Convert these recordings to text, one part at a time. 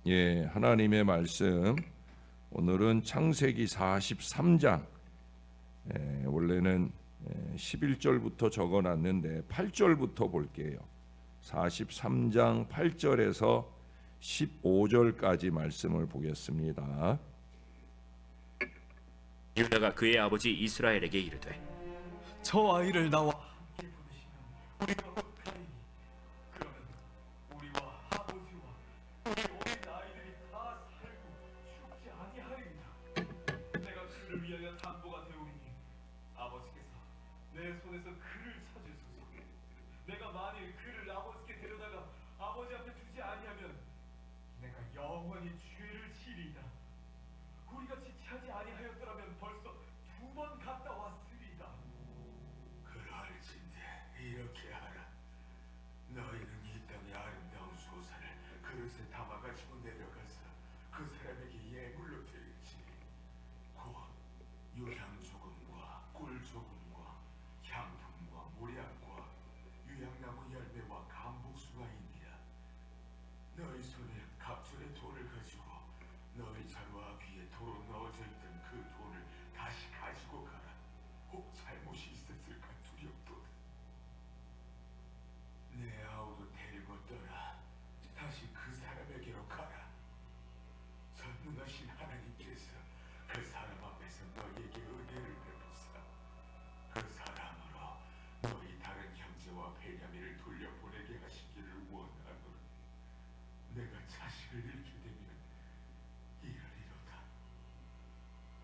하나님의 말씀 오늘은 창세기 43장 원래는 11절부터 적어놨는데 8절부터 볼게요. 43장 8절에서 15절까지 말씀을 보겠습니다. 유다가 그의 아버지 이스라엘에게 이르되 저 아이를 나와 내 손에서 그를 찾으소서. 내가 만일 그를 아버지께 데려다가 아버지 앞에 두지 아니하면 내가 영원히 죄를 지리이다. 우리가 지체하지 아니하였더라면 벌써 2번 갔다 왔으리이다. 그럴진대 이렇게 하라. 너희는 이 땅의 아름다운 소산을 그릇에 담아가지고 내려가서 그 사람에게 예물로 드릴지. 곧 유향 조금과 꿀 조금과 향품과 모략과 유향나무 열매와 감복수가 있니라. 너희 손에 갑절의 돌을 가지고 너희 자루와 귀에 도로 넣어져 있던 그 돌을 다시 가지고 가라. 혹 잘못이 있었을까 두렵도다. 내 아우도 데리고 떠나 다시 그 사람에게로 가라. 전능하신 하나님께서 그 사람 앞에서 너희에게 은혜를 베푸사 그 사람으로 너희 다른 형제와 베냐민을 돌려보내게 하시기를 원하노라. 내가 자식을 잃게 되면 이러리로다.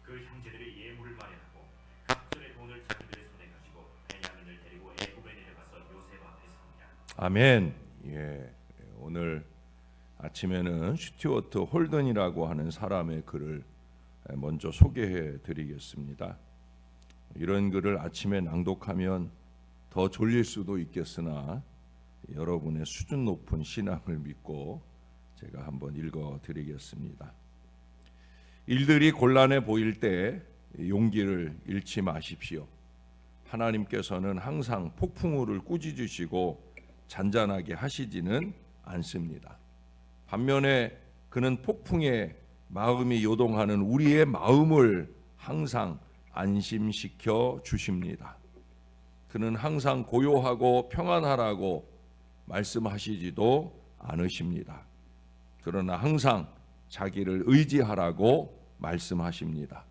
그 형제들이 예물을 마련하고 갑절의 돈을 자기들의 손에 가지고 베냐민을 데리고 애굽에 내려가서 요셉 앞에 섰냐. 아멘. 오늘 아침에는 슈튜어트 홀든이라고 하는 사람의 글을 먼저 소개해 드리겠습니다. 이런 글을 아침에 낭독하면 더 졸릴 수도 있겠으나 여러분의 수준 높은 신앙을 믿고 제가 한번 읽어 드리겠습니다. 일들이 곤란해 보일 때 용기를 잃지 마십시오. 하나님께서는 항상 폭풍우를 꾸짖으시고 잔잔하게 하시지는 않습니다. 반면에 그는 폭풍에 마음이 요동하는 우리의 마음을 항상 안심시켜 주십니다. 그는 항상 고요하고 평안하라고 말씀하시지도 않으십니다. 그러나 항상 자기를 의지하라고 말씀하십니다.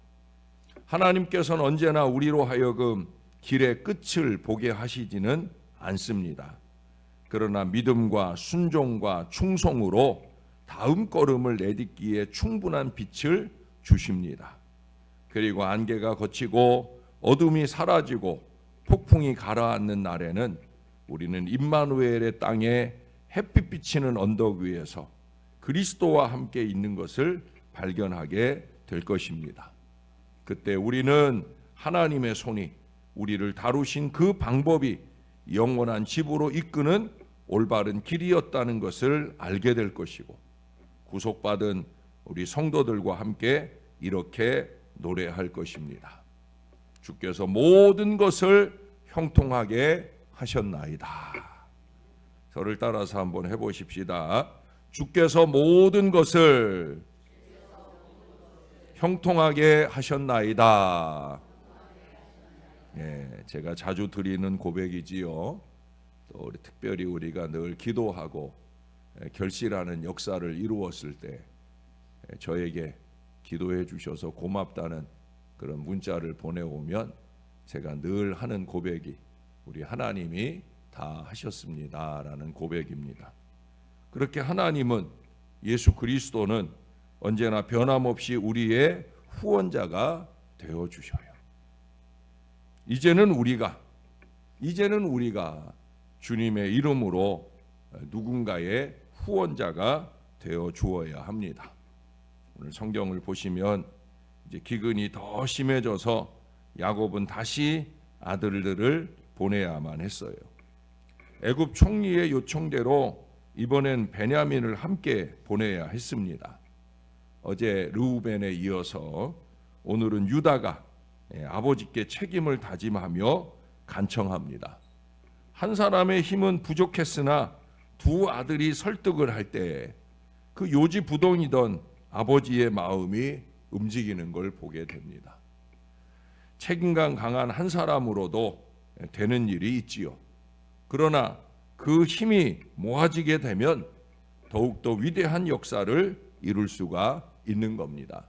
하나님께서는 언제나 우리로 하여금 길의 끝을 보게 하시지는 않습니다. 그러나 믿음과 순종과 충성으로 다음 걸음을 내딛기에 충분한 빛을 주십니다. 그리고 안개가 걷히고 어둠이 사라지고 폭풍이 가라앉는 날에는 우리는 임마누엘의 땅에 햇빛 비치는 언덕 위에서 그리스도와 함께 있는 것을 발견하게 될 것입니다. 그때 우리는 하나님의 손이 우리를 다루신 그 방법이 영원한 집으로 이끄는 올바른 길이었다는 것을 알게 될 것이고, 구속받은 우리 성도들과 함께 이렇게 노래할 것입니다. 주께서 모든 것을 형통하게 하셨나이다. 저를 따라서 한번 해보십시다. 주께서 모든 것을 형통하게 하셨나이다. 제가 자주 드리는 고백이지요. 또 우리 특별히 우리가 늘 기도하고 결실하는 역사를 이루었을 때 저에게 기도해 주셔서 고맙다는 그런 문자를 보내오면 제가 늘 하는 고백이 우리 하나님이 다 하셨습니다라는 고백입니다. 그렇게 하나님은, 예수 그리스도는 언제나 변함없이 우리의 후원자가 되어 주셔요. 이제는 우리가 주님의 이름으로 누군가의 후원자가 되어 주어야 합니다. 오늘 성경을 보시면 이제 기근이 더 심해져서 야곱은 다시 아들들을 보내야만 했어요. 애굽 총리의 요청대로 이번엔 베냐민을 함께 보내야 했습니다. 어제 르우벤에 이어서 오늘은 유다가 아버지께 책임을 다짐하며 간청합니다. 한 사람의 힘은 부족했으나 두 아들이 설득을 할 때 그 요지부동이던 아버지의 마음이 움직이는 걸 보게 됩니다. 책임감 강한 한 사람으로도 되는 일이 있지요. 그러나 그 힘이 모아지게 되면 더욱더 위대한 역사를 이룰 수가 있는 겁니다.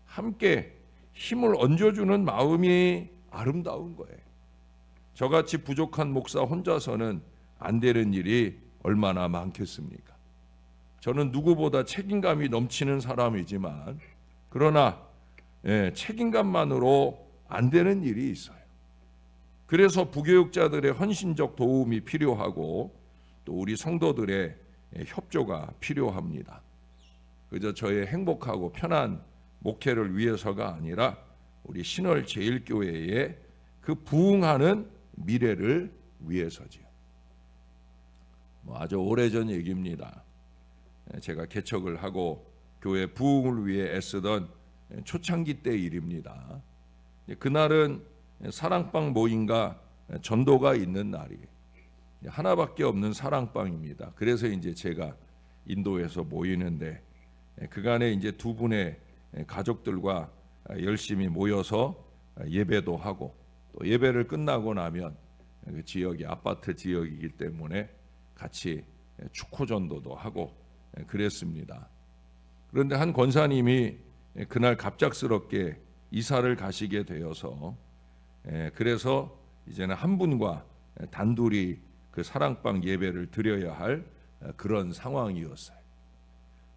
함께 힘을 얹어주는 마음이 아름다운 거예요. 저같이 부족한 목사 혼자서는 안 되는 일이 얼마나 많겠습니까? 저는 누구보다 책임감이 넘치는 사람이지만 그러나 책임감만으로 안 되는 일이 있어요. 그래서 부교육자들의 헌신적 도움이 필요하고 또 우리 성도들의 협조가 필요합니다. 그저 저의 행복하고 편한 목회를 위해서가 아니라 우리 신월 제일교회의 그 부흥하는 미래를 위해서지요. 아주 오래전 얘기입니다. 제가 개척을 하고 교회 부흥을 위해 애쓰던 초창기 때 일입니다. 그날은 사랑방 모임과 전도가 있는 날이에요. 하나밖에 없는 사랑방입니다. 그래서 이제 제가 인도에서 모이는데 그간에 이제 두 분의 가족들과 열심히 모여서 예배도 하고 또 예배를 끝나고 나면 그 지역이 아파트 지역이기 때문에 같이 축구 전도도 하고 그랬습니다. 그런데 한 권사님이 그날 갑작스럽게 이사를 가시게 되어서 그래서 이제는 한 분과 단둘이 그 사랑방 예배를 드려야 할 그런 상황이었어요.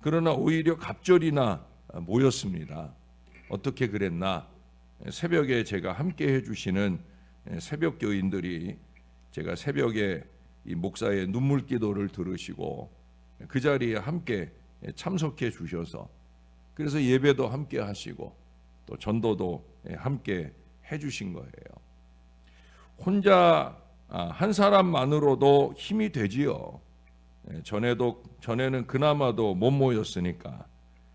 그러나 오히려 갑절이나 모였습니다. 어떻게 그랬나? 새벽에 제가 함께 해주시는 새벽 교인들이 제가 새벽에 이 목사의 눈물 기도를 들으시고 그 자리에 함께 참석해 주셔서 그래서 예배도 함께 하시고 또 전도도 함께 해주신 거예요. 혼자 한 사람만으로도 힘이 되지요. 전에는 그나마도 못 모였으니까.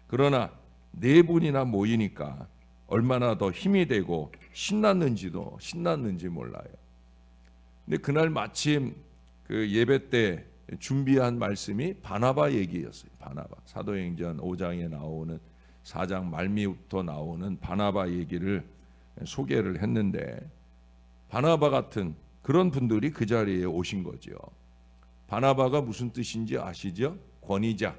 그러나 네 분이나 모이니까 얼마나 더 힘이 되고 신났는지 몰라요. 근데 그날 마침 그 예배 때 준비한 말씀이 바나바 얘기였어요. 바나바. 사도행전 5장에 나오는 4장 말미부터 나오는 바나바 얘기를 소개를 했는데 바나바 같은 그런 분들이 그 자리에 오신 거죠. 바나바가 무슨 뜻인지 아시죠? 권위자,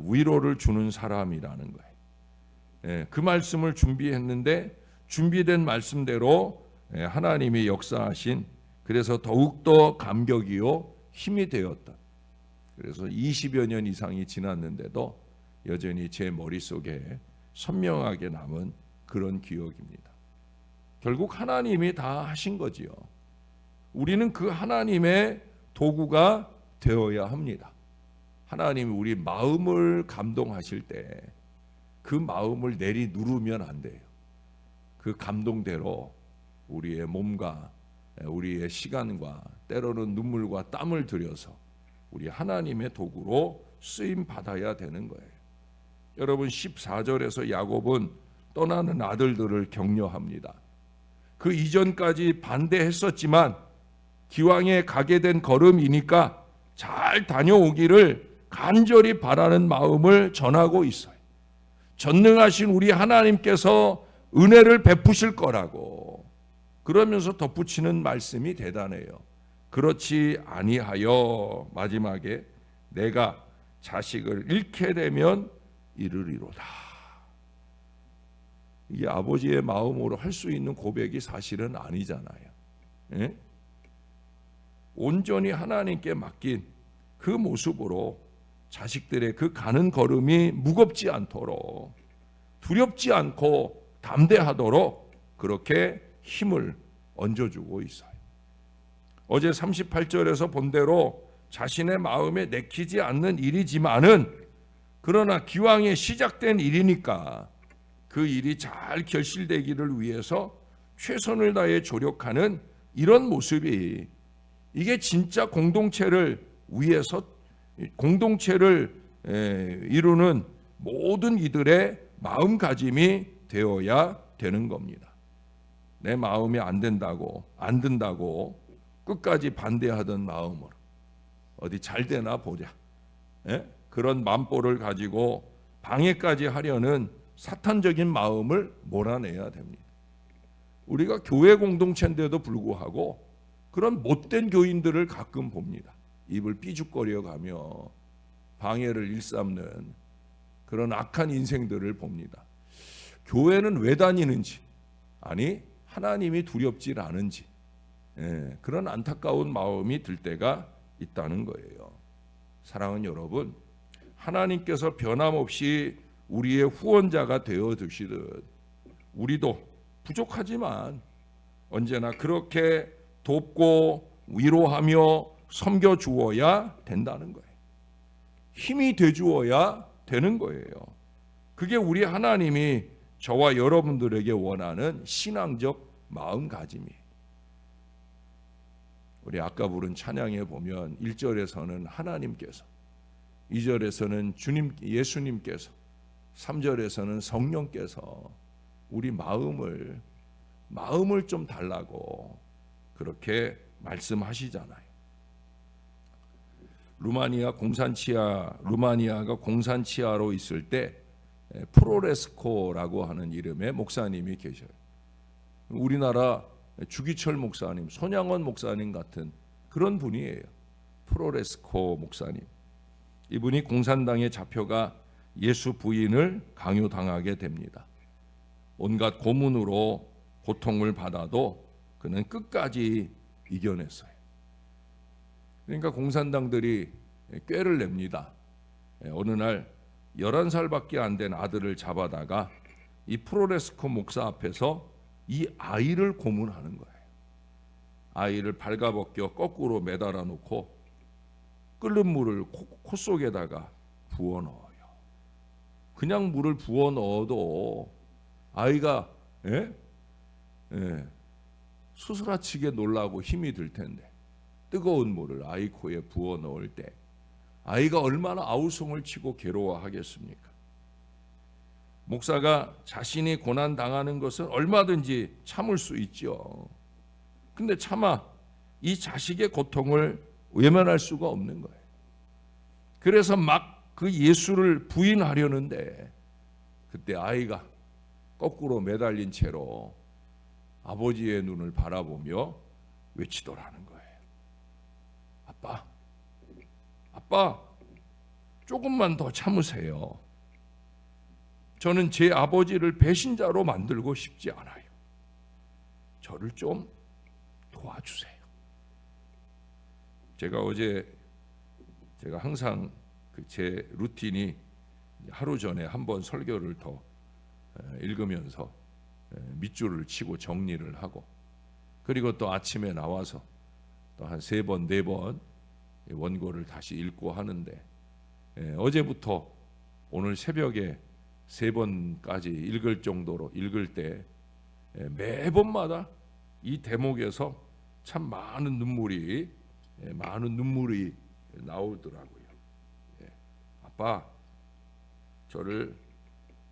위로를 주는 사람이라는 거예요. 그 말씀을 준비했는데 준비된 말씀대로 하나님이 역사하신 그래서 더욱더 감격이요 힘이 되었다. 그래서 20여 년 이상이 지났는데도 여전히 제 머릿속에 선명하게 남은 그런 기억입니다. 결국 하나님이 다 하신 거지요. 우리는 그 하나님의 도구가 되어야 합니다. 하나님이 우리 마음을 감동하실 때 그 마음을 내리 누르면 안 돼요. 그 감동대로 우리의 몸과 우리의 시간과 때로는 눈물과 땀을 들여서 우리 하나님의 도구로 쓰임 받아야 되는 거예요. 여러분 14절에서 야곱은 떠나는 아들들을 격려합니다. 그 이전까지 반대했었지만 기왕에 가게 된 걸음이니까 잘 다녀오기를 간절히 바라는 마음을 전하고 있어요. 전능하신 우리 하나님께서 은혜를 베푸실 거라고 그러면서 덧붙이는 말씀이 대단해요. 그렇지 아니하여 마지막에 내가 자식을 잃게 되면 이르리로다. 이게 아버지의 마음으로 할 수 있는 고백이 사실은 아니잖아요. 예? 온전히 하나님께 맡긴 그 모습으로 자식들의 그 가는 걸음이 무겁지 않도록 두렵지 않고 담대하도록 그렇게 힘을 얹어주고 있어요. 어제 38절에서 본 대로 자신의 마음에 내키지 않는 일이지만은 그러나 기왕에 시작된 일이니까 그 일이 잘 결실되기를 위해서 최선을 다해 조력하는 이런 모습이 이게 진짜 공동체를 위해서 공동체를 이루는 모든 이들의 마음가짐이 되어야 되는 겁니다. 내 마음이 안 된다고 끝까지 반대하던 마음으로 어디 잘 되나 보자. 그런 만보를 가지고 방해까지 하려는 사탄적인 마음을 몰아내야 됩니다. 우리가 교회 공동체인데도 불구하고 그런 못된 교인들을 가끔 봅니다. 입을 삐죽거려 가며 방해를 일삼는 그런 악한 인생들을 봅니다. 교회는 왜 다니는지, 아니 하나님이 두렵질 않은지, 그런 안타까운 마음이 들 때가 있다는 거예요. 사랑하는 여러분, 하나님께서 변함없이 우리의 후원자가 되어 주시듯 우리도 부족하지만 언제나 그렇게 돕고 위로하며 섬겨 주어야 된다는 거예요. 힘이 돼 주어야 되는 거예요. 그게 우리 하나님이 저와 여러분들에게 원하는 신앙적 마음가짐이에요. 우리 아까 부른 찬양에 보면 1절에서는 하나님께서, 2절에서는 주님 예수님께서, 3절에서는 성령께서 우리 마음을 좀 달라고 그렇게 말씀하시잖아요. 루마니아가 공산 치하로 있을 때 프로레스코라고 하는 이름의 목사님이 계셔요. 우리나라 주기철 목사님, 손양원 목사님 같은 그런 분이에요. 프로레스코 목사님. 이분이 공산당에 잡혀가 예수 부인을 강요당하게 됩니다. 온갖 고문으로 고통을 받아도 그는 끝까지 이겨냈어요. 그러니까 공산당들이 꾀를 냅니다. 어느 날 11살밖에 안 된 아들을 잡아다가 이 프로레스코 목사 앞에서 이 아이를 고문하는 거예요. 아이를 발가벗겨 거꾸로 매달아 놓고 끓는 물을 코 속에다가 부어 넣어요. 그냥 물을 부어 넣어도 아이가 수스라치게 놀라고 힘이 들 텐데 뜨거운 물을 아이 코에 부어 넣을 때 아이가 얼마나 아우성을 치고 괴로워하겠습니까? 목사가 자신이 고난 당하는 것은 얼마든지 참을 수 있죠. 근데 차마 이 자식의 고통을 외면할 수가 없는 거예요. 그래서 막 그 예수를 부인하려는데 그때 아이가 거꾸로 매달린 채로 아버지의 눈을 바라보며 외치더라는 거예요. 아빠, 조금만 더 참으세요. 저는 제 아버지를 배신자로 만들고 싶지 않아요. 저를 좀 도와주세요. 제가 항상 제 루틴이 하루 전에 한번 설교를 더 읽으면서 밑줄을 치고 정리를 하고, 그리고 또 아침에 나와서 또 한 3번, 4번 원고를 다시 읽고 하는데, 어제부터 오늘 새벽에 3번까지 읽을 정도로 읽을 때 매번마다 이 대목에서 참 많은 눈물이 나오더라고요. 아빠, 저를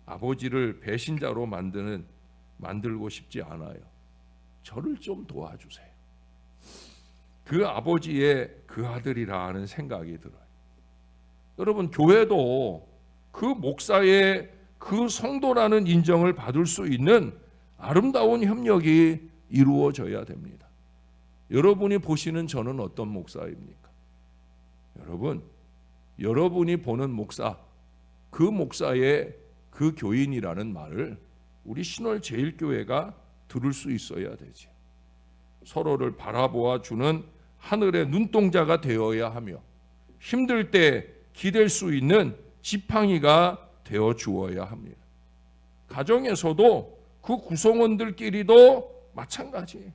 아버지를 배신자로 만들고 싶지 않아요. 저를 좀 도와주세요. 그 아버지의 그 아들이라 하는 생각이 들어요. 여러분, 교회도 그 목사의 그 성도라는 인정을 받을 수 있는 아름다운 협력이 이루어져야 됩니다. 여러분이 보시는 저는 어떤 목사입니까? 여러분이 보는 목사, 그 목사의 그 교인이라는 말을 우리 신월제일교회가 들을 수 있어야 되지. 서로를 바라보아 주는 하늘의 눈동자가 되어야 하며 힘들 때 기댈 수 있는 지팡이가 되어 주어야 합니다. 가정에서도 그 구성원들끼리도 마찬가지.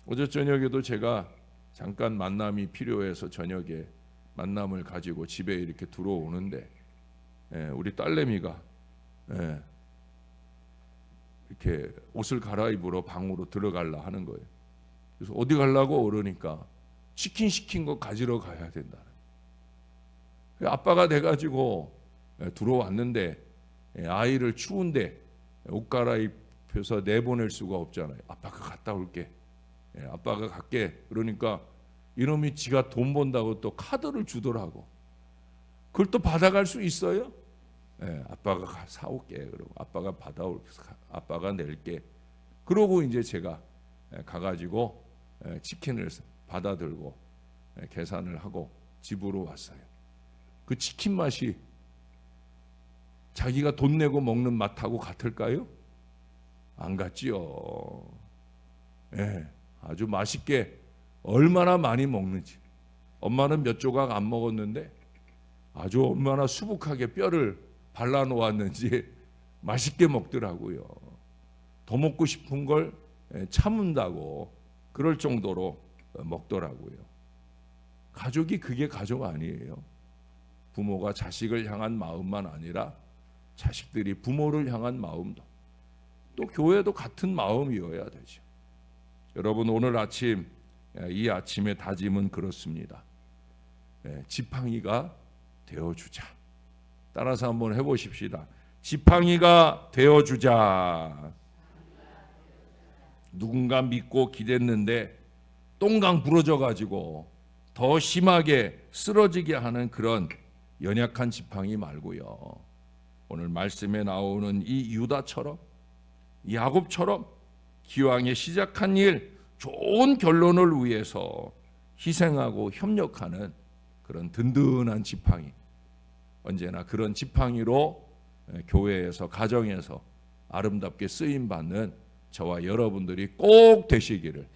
어제 저녁에도 제가 잠깐 만남이 필요해서 저녁에 만남을 가지고 집에 이렇게 들어오는데 우리 딸내미가 이렇게 옷을 갈아입으러 방으로 들어가려 하는 거예요. 그래서 어디 가려고 그러니까 치킨 시킨 거 가지러 가야 된다. 아빠가 돼가지고 들어왔는데 아이를 추운데 옷 갈아입혀서 내보낼 수가 없잖아요. 아빠가 갔다 올게. 아빠가 갈게. 그러니까 이놈이 지가 돈 번다고 또 카드를 주더라고. 그걸 또 받아갈 수 있어요? 예, 아빠가 사올게. 그러고 아빠가 아빠가 낼게. 그러고 이제 제가 가가지고 치킨을 받아들고 계산을 하고 집으로 왔어요. 그 치킨 맛이 자기가 돈 내고 먹는 맛하고 같을까요? 안 같지요. 예, 아주 맛있게 얼마나 많이 먹는지. 엄마는 몇 조각 안 먹었는데 아주 얼마나 수북하게 뼈를 발라 놓았는지 맛있게 먹더라고요. 더 먹고 싶은 걸 참은다고 그럴 정도로 먹더라고요. 가족이 그게 가족 아니에요. 부모가 자식을 향한 마음만 아니라 자식들이 부모를 향한 마음도, 또 교회도 같은 마음이어야 되죠. 여러분, 오늘 아침 이 아침의 다짐은 그렇습니다. 지팡이가 되어주자. 따라서 한번 해보십시다. 지팡이가 되어주자. 누군가 믿고 기댔는데 똥강 부러져 가지고 더 심하게 쓰러지게 하는 그런 연약한 지팡이 말고요. 오늘 말씀에 나오는 이 유다처럼, 야곱처럼 기왕에 시작한 일 좋은 결론을 위해서 희생하고 협력하는 그런 든든한 지팡이, 언제나 그런 지팡이로 교회에서, 가정에서 아름답게 쓰임받는 저와 여러분들이 꼭 되시기를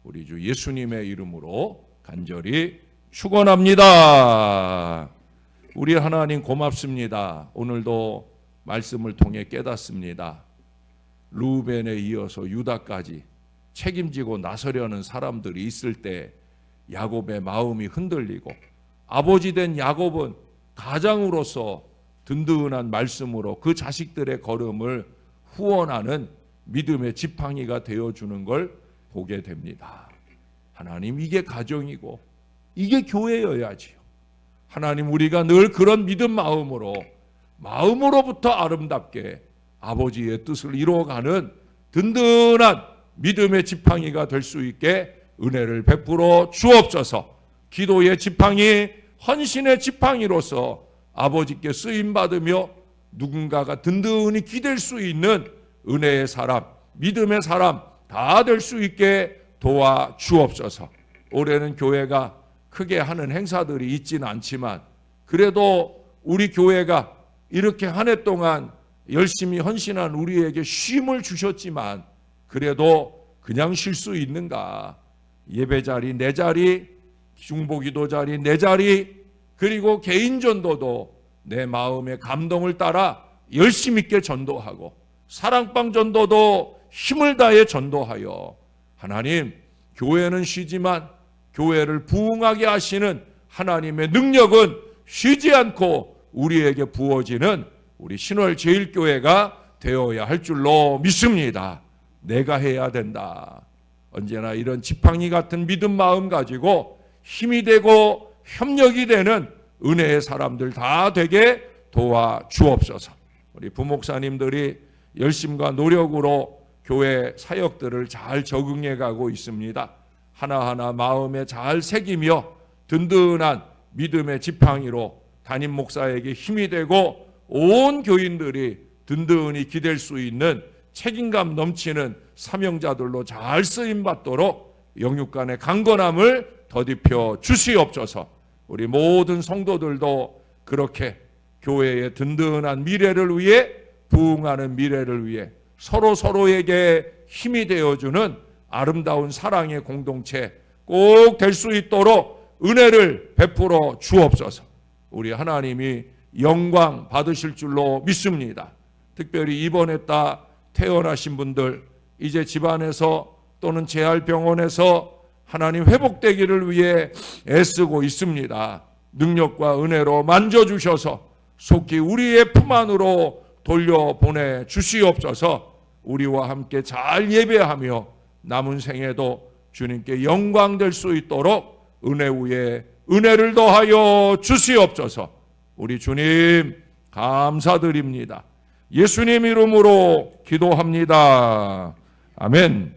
우리 주 예수님의 이름으로 간절히 축원합니다. 우리 하나님 고맙습니다. 오늘도 말씀을 통해 깨닫습니다. 루벤에 이어서 유다까지 책임지고 나서려는 사람들이 있을 때 야곱의 마음이 흔들리고, 아버지 된 야곱은 가장으로서 든든한 말씀으로 그 자식들의 걸음을 후원하는 믿음의 지팡이가 되어주는 걸 보게 됩니다. 하나님, 이게 가정이고 이게 교회여야지요. 하나님, 우리가 늘 그런 믿음 마음으로부터 아름답게 아버지의 뜻을 이루어가는 든든한 믿음의 지팡이가 될 수 있게 은혜를 베풀어 주옵소서. 기도의 지팡이, 헌신의 지팡이로서 아버지께 쓰임받으며 누군가가 든든히 기댈 수 있는 은혜의 사람, 믿음의 사람 다 될 수 있게 도와 주옵소서. 올해는 교회가 크게 하는 행사들이 있지는 않지만 그래도 우리 교회가 이렇게 한 해 동안 열심히 헌신한 우리에게 쉼을 주셨지만 그래도 그냥 쉴 수 있는가? 예배 자리 4자리, 중보기도 자리 4자리, 그리고 개인 전도도 내 마음의 감동을 따라 열심 있게 전도하고, 사랑방 전도도 힘을 다해 전도하여, 하나님, 교회는 쉬지만 교회를 부흥하게 하시는 하나님의 능력은 쉬지 않고 우리에게 부어지는 우리 신월제일교회가 되어야 할 줄로 믿습니다. 내가 해야 된다. 언제나 이런 지팡이 같은 믿음 마음 가지고 힘이 되고 협력이 되는 은혜의 사람들 다 되게 도와 주옵소서. 우리 부목사님들이 열심과 노력으로 교회 사역들을 잘 적응해 가고 있습니다. 하나하나 마음에 잘 새기며 든든한 믿음의 지팡이로 담임 목사에게 힘이 되고 온 교인들이 든든히 기댈 수 있는 책임감 넘치는 사명자들로 잘 쓰임받도록 영육간의 강건함을 더딥혀 주시옵소서. 우리 모든 성도들도 그렇게 교회의 든든한 미래를 위해, 부흥하는 미래를 위해 서로에게 힘이 되어주는 아름다운 사랑의 공동체 꼭 될 수 있도록 은혜를 베풀어 주옵소서. 우리 하나님이 영광 받으실 줄로 믿습니다. 특별히 입원했다 퇴원하신 분들, 이제 집안에서 또는 재활병원에서 하나님 회복되기를 위해 애쓰고 있습니다. 능력과 은혜로 만져주셔서 속히 우리의 품 안으로 돌려보내 주시옵소서. 우리와 함께 잘 예배하며 남은 생에도 주님께 영광 될 수 있도록 은혜 위에 은혜를 더하여 주시옵소서. 우리 주님 감사드립니다. 예수님 이름으로 기도합니다. 아멘.